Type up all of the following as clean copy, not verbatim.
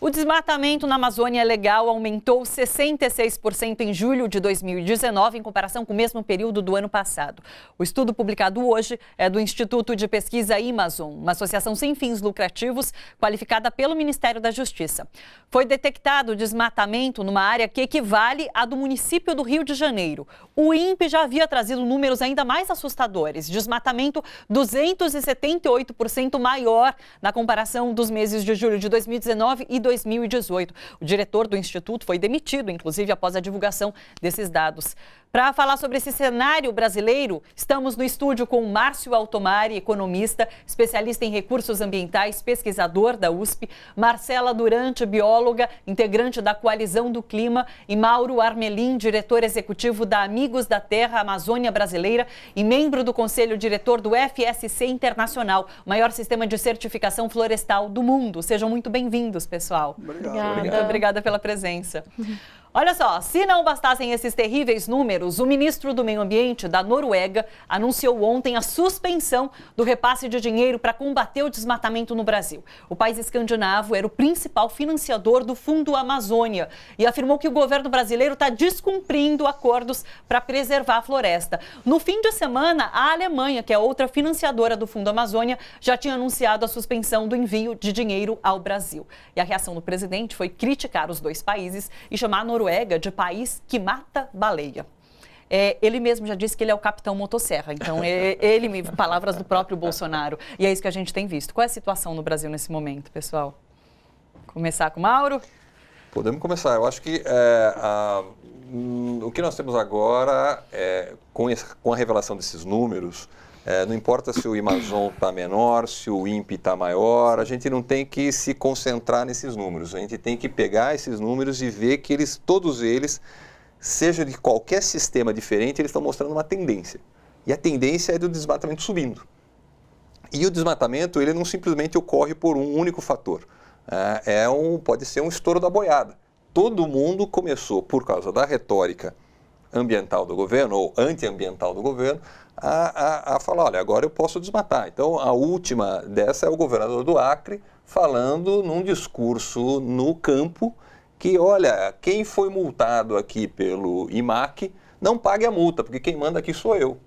O desmatamento na Amazônia Legal aumentou 66% em julho de 2019, em comparação com o mesmo período do ano passado. O estudo publicado hoje é do Instituto de Pesquisa Amazon, uma associação sem fins lucrativos qualificada pelo Ministério da Justiça. Foi detectado desmatamento numa área que equivale à do município do Rio de Janeiro. O INPE já havia trazido números ainda mais assustadores. Desmatamento 278% maior na comparação dos meses de julho de 2019 e 2018. O diretor do Instituto foi demitido, inclusive, após a divulgação desses dados. Para falar sobre esse cenário brasileiro, estamos no estúdio com Márcio Altomari, economista, especialista em recursos ambientais, pesquisador da USP, Marcela Durante, bióloga, integrante da Coalizão do Clima, e Mauro Armelin, diretor executivo da Amigos da Terra Amazônia Brasileira e membro do Conselho Diretor do FSC Internacional, maior sistema de certificação florestal do mundo. Sejam muito bem-vindos, pessoal. Obrigado. Muito obrigada pela presença. Olha só, se não bastassem esses terríveis números, o ministro do Meio Ambiente da Noruega anunciou ontem a suspensão do repasse de dinheiro para combater o desmatamento no Brasil. O país escandinavo era o principal financiador do Fundo Amazônia e afirmou que o governo brasileiro está descumprindo acordos para preservar a floresta. No fim de semana, a Alemanha, que é outra financiadora do Fundo Amazônia, já tinha anunciado a suspensão do envio de dinheiro ao Brasil. E a reação do presidente foi criticar os dois países e chamar a Noruega de país que mata baleia. Ele mesmo já disse que ele é o capitão motosserra, então palavras do próprio Bolsonaro, e é isso que a gente tem visto. Qual é a situação no Brasil nesse momento, pessoal? Começar com o Mauro? Podemos começar. Eu acho que o que nós temos agora, com a revelação desses números, não importa se o Amazon está menor, se o INPE está maior, a gente não tem que se concentrar nesses números. A gente tem que pegar esses números e ver que todos eles, seja de qualquer sistema diferente, eles estão mostrando uma tendência. E a tendência é do desmatamento subindo. E o desmatamento, ele não simplesmente ocorre por um único fator. Pode ser um estouro da boiada. Todo mundo começou, por causa da retórica ambiental do governo, ou antiambiental do governo, a falar, olha, agora eu posso desmatar. Então, a última dessa é o governador do Acre falando num discurso no campo que, olha, quem foi multado aqui pelo IMAC não pague a multa, porque quem manda aqui sou eu.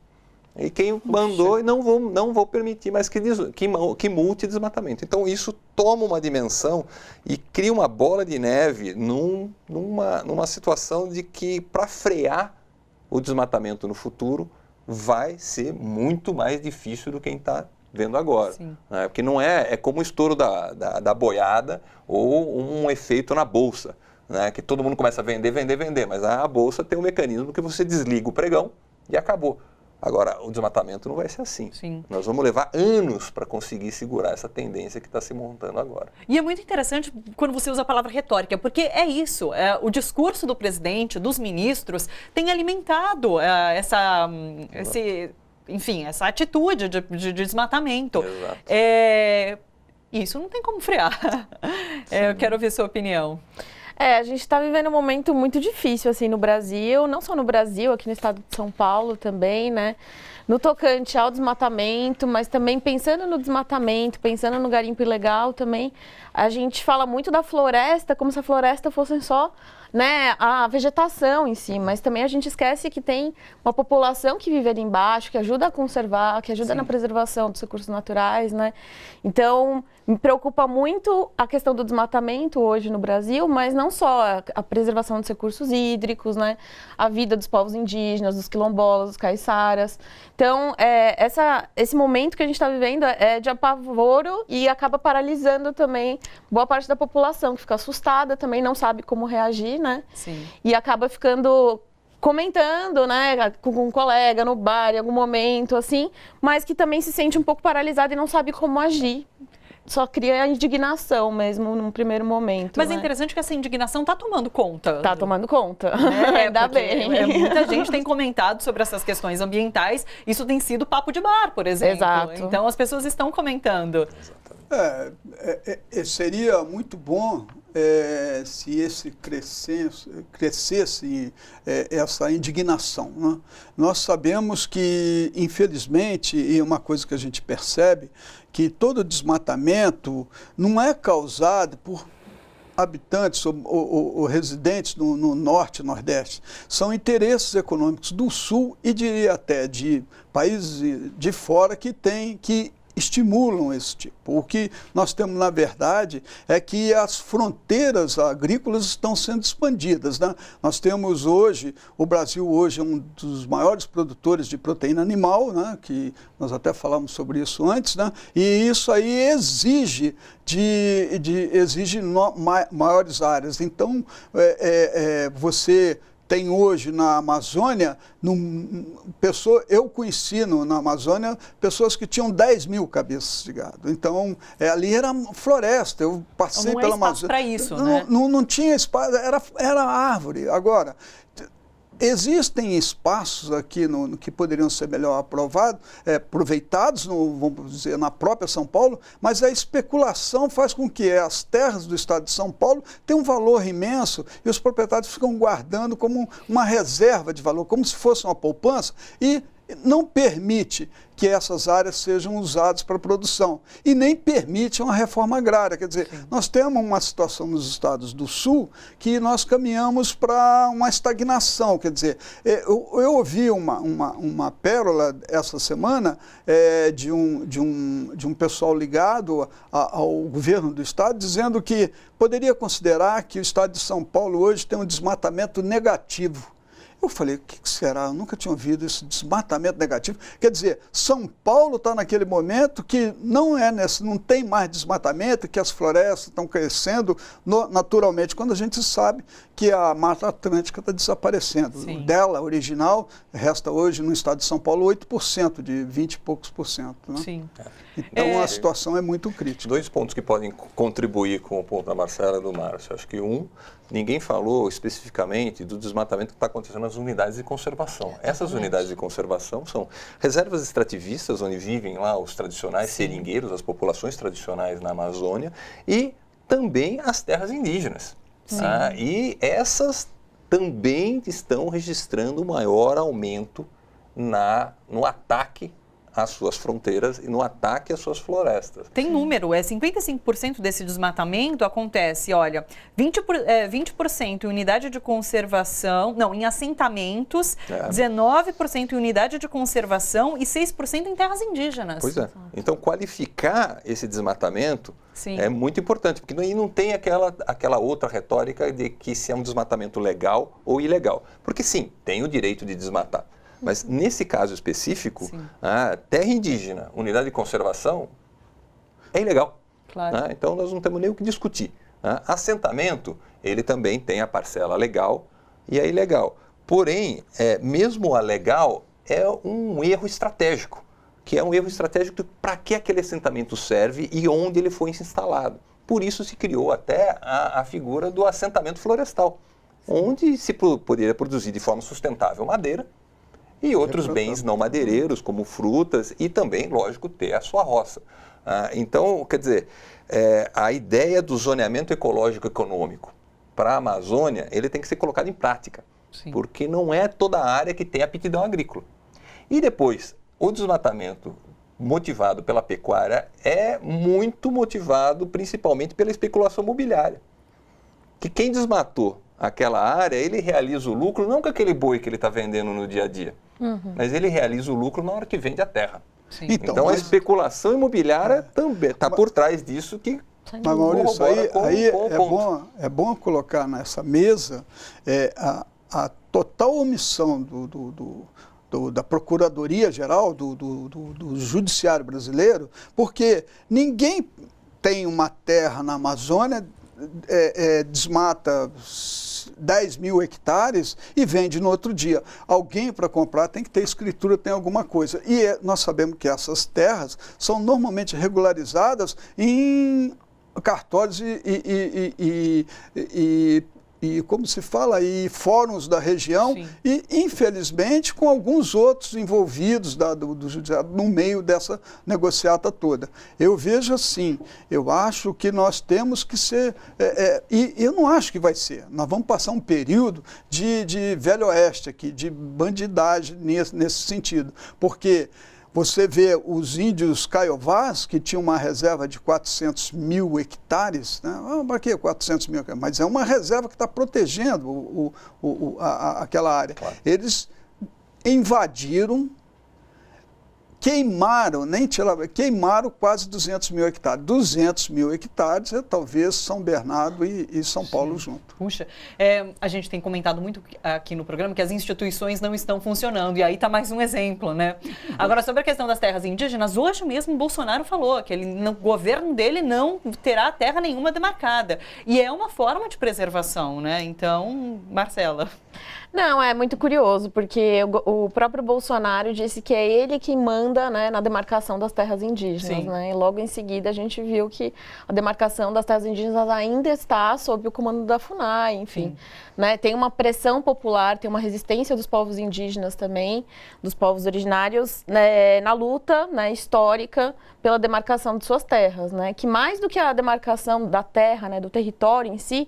E quem mandou, não vou permitir mais que multe desmatamento. Então, isso toma uma dimensão e cria uma bola de neve numa situação de que, para frear o desmatamento no futuro, vai ser muito mais difícil do que quem está vendo agora. Né? Porque não é como o estouro da boiada ou um efeito na bolsa, né? Que todo mundo começa a vender, mas a bolsa tem um mecanismo que você desliga o pregão e acabou. Agora, o desmatamento não vai ser assim. Sim. Nós vamos levar anos para conseguir segurar essa tendência que está se montando agora. E é muito interessante quando você usa a palavra retórica, porque é isso, o discurso do presidente, dos ministros, tem alimentado essa atitude de desmatamento. Exato. Isso não tem como frear. Eu quero ouvir sua opinião. A gente está vivendo um momento muito difícil, assim, no Brasil, não só no Brasil, aqui no estado de São Paulo também, né? No tocante ao desmatamento, mas também pensando no desmatamento, pensando no garimpo ilegal também, a gente fala muito da floresta, como se a floresta fosse só, né, a vegetação em si, mas também a gente esquece que tem uma população que vive ali embaixo, que ajuda a conservar, que ajuda na preservação dos recursos naturais, né? Então, me preocupa muito a questão do desmatamento hoje no Brasil, mas não só a preservação dos recursos hídricos, né? A vida dos povos indígenas, dos quilombolas, dos caiçaras. Então, esse momento que a gente está vivendo é de apavoro e acaba paralisando também boa parte da população, que fica assustada, também não sabe como reagir, né? Sim. E acaba ficando comentando, né, com um colega no bar em algum momento, assim, mas que também se sente um pouco paralisado e não sabe como agir. Só cria a indignação mesmo num primeiro momento. Mas né? É interessante que essa indignação está tomando conta. Está tomando conta, ainda bem. Muita gente tem comentado sobre essas questões ambientais, isso tem sido papo de bar, por exemplo. Exato. Então as pessoas estão comentando. Seria muito bom se crescesse essa indignação. Né? Nós sabemos que, infelizmente, e uma coisa que a gente percebe, que todo desmatamento não é causado por habitantes ou residentes no norte e nordeste. São interesses econômicos do sul e diria até de países de fora que estimulam esse tipo. O que nós temos, na verdade, é que as fronteiras agrícolas estão sendo expandidas, né? Nós temos hoje, o Brasil hoje é um dos maiores produtores de proteína animal, né? Que nós até falamos sobre isso antes, né? E isso aí exige maiores áreas. Então, você tem hoje na Amazônia, eu conheci na Amazônia pessoas que tinham 10 mil cabeças de gado. Então, ali era floresta, eu passei pela Amazônia. Para isso, né? Não tinha espaço, era árvore. Agora, existem espaços aqui que poderiam ser melhor aproveitados, vamos dizer, na própria São Paulo, mas a especulação faz com que as terras do estado de São Paulo tenham um valor imenso e os proprietários ficam guardando como uma reserva de valor, como se fosse uma poupança, e não permite que essas áreas sejam usadas para produção e nem permite uma reforma agrária. Quer dizer, nós temos uma situação nos estados do sul que nós caminhamos para uma estagnação. Quer dizer, eu ouvi uma pérola essa semana de um pessoal ligado ao governo do estado, dizendo que poderia considerar que o estado de São Paulo hoje tem um desmatamento negativo. Eu falei, o que será? Eu nunca tinha ouvido esse desmatamento negativo. Quer dizer, São Paulo está naquele momento que não tem mais desmatamento, que as florestas estão crescendo naturalmente, quando a gente sabe que a Mata Atlântica está desaparecendo. Sim. Dela, original, resta hoje no estado de São Paulo 8%, de 20 e poucos por cento. Né? Sim. Então a situação é muito crítica. 2 pontos que podem contribuir com o ponto da Marcela e do Márcio. Acho que ninguém falou especificamente do desmatamento que está acontecendo nas unidades de conservação. Essas unidades de conservação são reservas extrativistas, onde vivem lá os tradicionais seringueiros, as populações tradicionais na Amazônia, e também as terras indígenas. E essas também estão registrando maior aumento no ataque às suas fronteiras e no ataque às suas florestas. Tem número, 55% desse desmatamento acontece, olha, 20% em unidade de conservação, em assentamentos, 19% em unidade de conservação e 6% em terras indígenas. Pois é. Então, qualificar esse desmatamento é muito importante, porque aí não tem aquela outra retórica de que se é um desmatamento legal ou ilegal. Porque sim, tem o direito de desmatar. Mas nesse caso específico, a terra indígena, unidade de conservação, é ilegal. Claro. Então nós não temos nem o que discutir. Assentamento, ele também tem a parcela legal e é ilegal. Porém, mesmo a legal é um erro estratégico, que é um erro estratégico para que aquele assentamento serve e onde ele foi instalado. Por isso se criou até a figura do assentamento florestal, onde se poderia produzir de forma sustentável madeira, e outros bens não madeireiros, como frutas, e também, lógico, ter a sua roça. Então, quer dizer, a ideia do zoneamento ecológico econômico para a Amazônia, ele tem que ser colocado em prática, porque não é toda a área que tem aptidão agrícola. E depois, o desmatamento motivado pela pecuária é muito motivado principalmente pela especulação imobiliária. Que quem desmatou aquela área, ele realiza o lucro não com aquele boi que ele está vendendo no dia a dia, mas ele realiza o lucro na hora que vende a terra. Então a especulação imobiliária também está por trás disso que... Mas, Maurício, aí é bom colocar nessa mesa a total omissão da Procuradoria-Geral, do Judiciário brasileiro, porque ninguém tem uma terra na Amazônia, desmata 10 mil hectares e vende no outro dia. Alguém para comprar tem que ter escritura, tem alguma coisa. E nós sabemos que essas terras são normalmente regularizadas em cartórios e como se fala, e fóruns da região, e infelizmente com alguns outros envolvidos do judiciário no meio dessa negociata toda. Eu vejo assim, eu acho que nós temos que ser, e eu não acho que vai ser, nós vamos passar um período de velho oeste aqui, de bandidagem nesse sentido, porque Você vê os índios caiovás, que tinham uma reserva de 400 mil hectares, né? Para que 400 mil hectares? Mas é uma reserva que está protegendo aquela área. Claro. Eles invadiram, queimaram quase 200 mil hectares. 200 mil hectares é talvez São Bernardo e São Paulo junto. Puxa, a gente tem comentado muito aqui no programa que as instituições não estão funcionando, e aí está mais um exemplo, né? Agora, sobre a questão das terras indígenas, hoje mesmo o Bolsonaro falou que o governo dele não terá terra nenhuma demarcada. E é uma forma de preservação, né? Então, Marcela... Não, é muito curioso, porque o próprio Bolsonaro disse que é ele que manda, né, na demarcação das terras indígenas, né? E logo em seguida a gente viu que a demarcação das terras indígenas ainda está sob o comando da FUNAI, enfim. Né? Tem uma pressão popular, tem uma resistência dos povos indígenas também, dos povos originários, né, na luta, né, histórica pela demarcação de suas terras, né? Que mais do que a demarcação da terra, né, do território em si,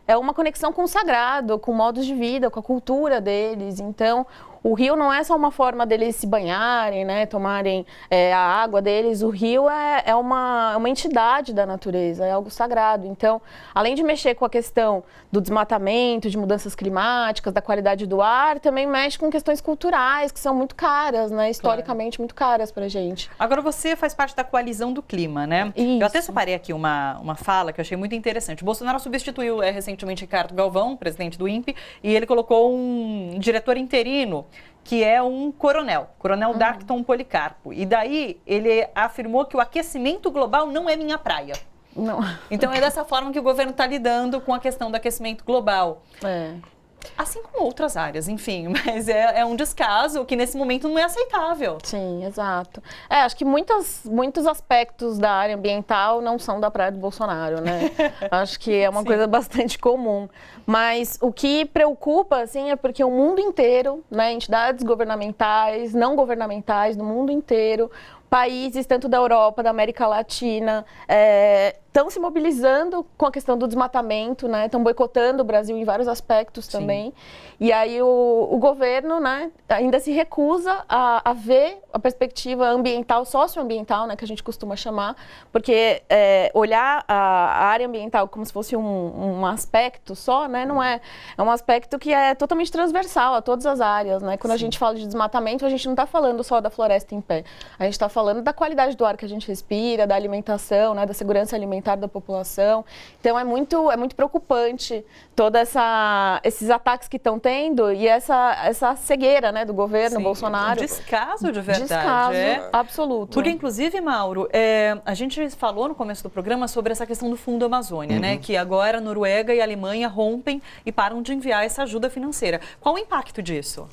é uma conexão com o sagrado, com modos de vida, com a cultura deles. Então, o rio não é só uma forma deles se banharem, né, tomarem a água deles. O rio é uma entidade da natureza, é algo sagrado. Então, além de mexer com a questão do desmatamento, de mudanças climáticas, da qualidade do ar, também mexe com questões culturais, que são muito caras, né, historicamente muito caras para a gente. Agora, você faz parte da Coalizão do Clima, né? Isso. Eu até separei aqui uma fala que eu achei muito interessante. O Bolsonaro substituiu recentemente Ricardo Galvão, presidente do INPE, e ele colocou um diretor interino, que é um coronel Darkton Policarpo. E daí ele afirmou que o aquecimento global não é minha praia. Não. Então é dessa forma que o governo está lidando com a questão do aquecimento global. Assim como outras áreas, enfim, mas é um descaso que nesse momento não é aceitável. Sim, exato. Acho que muitos aspectos da área ambiental não são da praia do Bolsonaro, né? Acho que é uma coisa bastante comum. Mas o que preocupa, assim, é porque o mundo inteiro, né, entidades governamentais, não governamentais, do mundo inteiro, países, tanto da Europa, da América Latina, estão se mobilizando com a questão do desmatamento, né? Estão boicotando o Brasil em vários aspectos também. E aí o governo, né, ainda se recusa a ver a perspectiva ambiental, socioambiental, né, que a gente costuma chamar, porque olhar a área ambiental como se fosse um aspecto só, né, não é. É um aspecto que é totalmente transversal a todas as áreas, né? Quando a gente fala de desmatamento, a gente não está falando só da floresta em pé. A gente está falando da qualidade do ar que a gente respira, da alimentação, né, da segurança alimentar da população. Então é muito preocupante todos esses ataques que estão tendo e essa cegueira, né, do governo Bolsonaro. Um descaso de verdade. Descaso absoluto. Porque, inclusive, Mauro, a gente falou no começo do programa sobre essa questão do Fundo Amazônia, né? Que agora a Noruega e a Alemanha rompem e param de enviar essa ajuda financeira. Qual o impacto disso?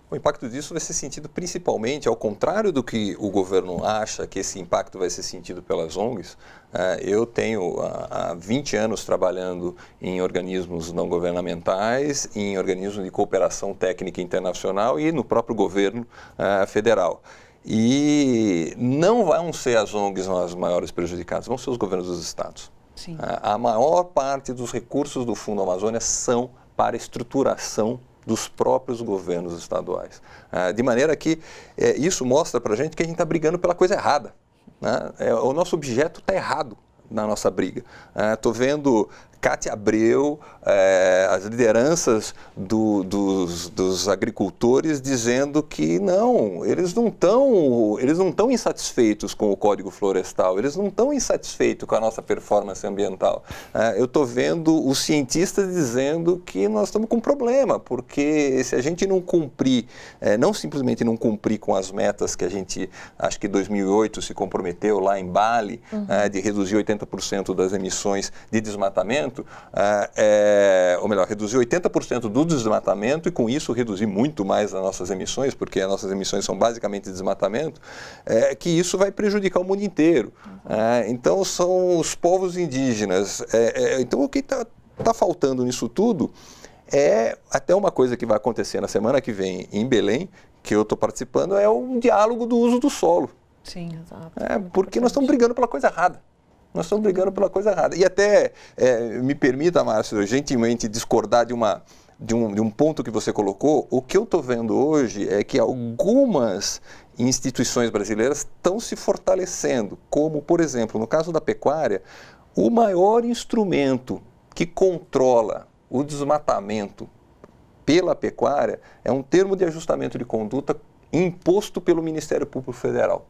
O impacto disso vai ser sentido principalmente, ao contrário do que o governo acha que esse impacto vai ser sentido pelas ONGs. Eu tenho há 20 anos trabalhando em organismos não governamentais, em organismos de cooperação técnica internacional e no próprio governo federal. E não vão ser as ONGs as maiores prejudicadas, vão ser os governos dos estados. Sim. A maior parte dos recursos do Fundo Amazônia são para estruturação dos próprios governos estaduais. De maneira que isso mostra para a gente que a gente está brigando pela coisa errada. Né? O nosso objeto está errado na nossa briga. Estou vendo Cátia Abreu, as lideranças dos agricultores dizendo que não, eles não estão insatisfeitos com o Código Florestal, eles não estão insatisfeitos com a nossa performance ambiental. Eu estou vendo os cientistas dizendo que nós estamos com um problema, porque se a gente não cumprir, não simplesmente não cumprir com as metas que a gente, acho que em 2008 se comprometeu lá em Bali, de reduzir 80% das emissões de desmatamento, ou melhor, reduzir 80% do desmatamento e com isso reduzir muito mais as nossas emissões, porque as nossas emissões são basicamente desmatamento, que isso vai prejudicar o mundo inteiro. Então são os povos indígenas. Então o que está faltando nisso tudo é até uma coisa que vai acontecer na semana que vem em Belém, que eu estou participando, é o diálogo do uso do solo. Sim, exato. Porque nós estamos brigando pela coisa errada. Nós estamos brigando pela coisa errada. E até, me permita, Márcio, gentilmente discordar de um ponto que você colocou. O que eu estou vendo hoje é que algumas instituições brasileiras estão se fortalecendo, como, por exemplo, no caso da pecuária, o maior instrumento que controla o desmatamento pela pecuária é um termo de ajustamento de conduta imposto pelo Ministério Público Federal.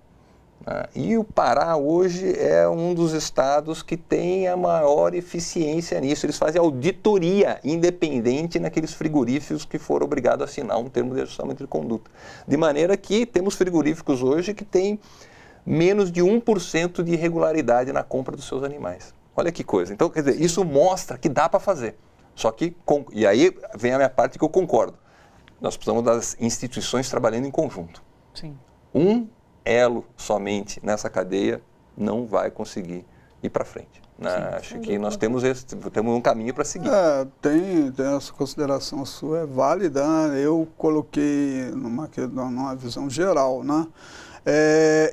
E o Pará hoje é um dos estados que tem a maior eficiência nisso. Eles fazem auditoria independente naqueles frigoríficos que foram obrigados a assinar um termo de ajustamento de conduta. De maneira que temos frigoríficos hoje que têm menos de 1% de irregularidade na compra dos seus animais. Olha que coisa. Então, quer dizer, isso mostra que dá para fazer. Só que, e aí vem a minha parte que eu concordo. Nós precisamos das instituições trabalhando em conjunto. Sim. Um elo somente nessa cadeia não vai conseguir ir para frente. Acho que nós temos um caminho para seguir. Tem essa consideração sua, é válida. Eu coloquei numa visão geral, né?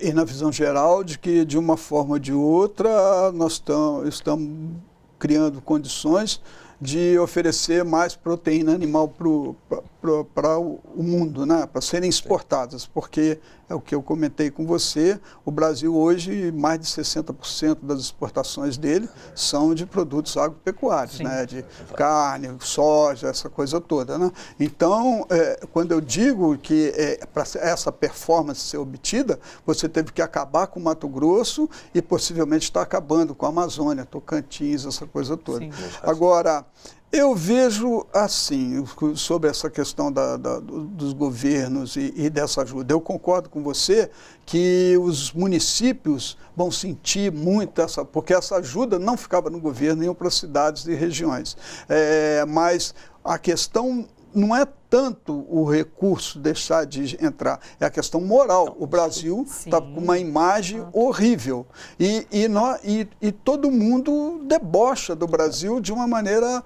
E na visão geral de que, de uma forma ou de outra, nós estamos criando condições de oferecer mais proteína animal para o mundo, né? Para serem exportadas, porque é o que eu comentei com você, o Brasil hoje, mais de 60% das exportações dele são de produtos agropecuários, né? De carne, soja, essa coisa toda, né? Então, quando eu digo que para essa performance ser obtida, você teve que acabar com o Mato Grosso e possivelmente está acabando com a Amazônia, Tocantins, essa coisa toda. Sim. Agora, eu vejo assim, sobre essa questão dos governos e dessa ajuda. Eu concordo com você que os municípios vão sentir muito porque essa ajuda não ficava no governo, iam para cidades e regiões. Mas a questão não é tanto o recurso deixar de entrar, é a questão moral. O Brasil está com uma imagem horrível e todo mundo debocha do Brasil de uma maneira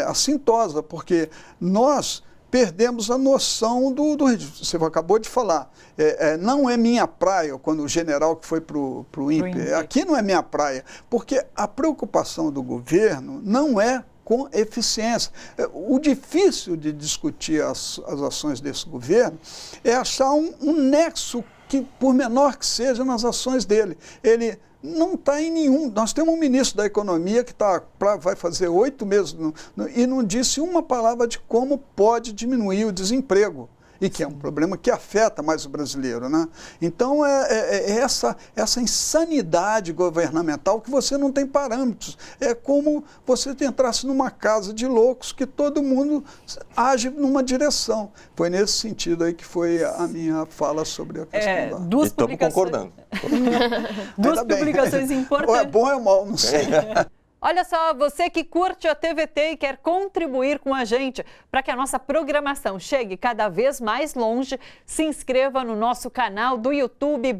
assintosa, porque nós perdemos a noção do você acabou de falar. Não é minha praia, quando o general que foi para o INPE, aqui não é minha praia, porque a preocupação do governo não é com eficiência. O difícil de discutir as ações desse governo é achar um nexo, que, por menor que seja, nas ações dele. Ele não está em nenhum. Nós temos um ministro da Economia que vai fazer 8 meses e não disse uma palavra de como pode diminuir o desemprego. E que é um problema que afeta mais o brasileiro, né? Então, essa insanidade governamental que você não tem parâmetros. É como você entrasse numa casa de loucos que todo mundo age numa direção. Foi nesse sentido aí que foi a minha fala sobre a questão da... Estamos concordando. Duas publicações importantes. Ou é bom ou é mal, não sei. Olha só, você que curte a TVT e quer contribuir com a gente para que a nossa programação chegue cada vez mais longe, se inscreva no nosso canal do YouTube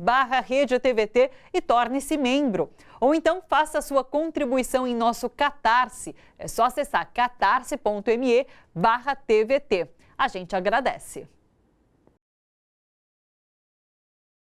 /Rede TVT e torne-se membro. Ou então faça a sua contribuição em nosso Catarse. É só acessar catarse.me/TVT. A gente agradece.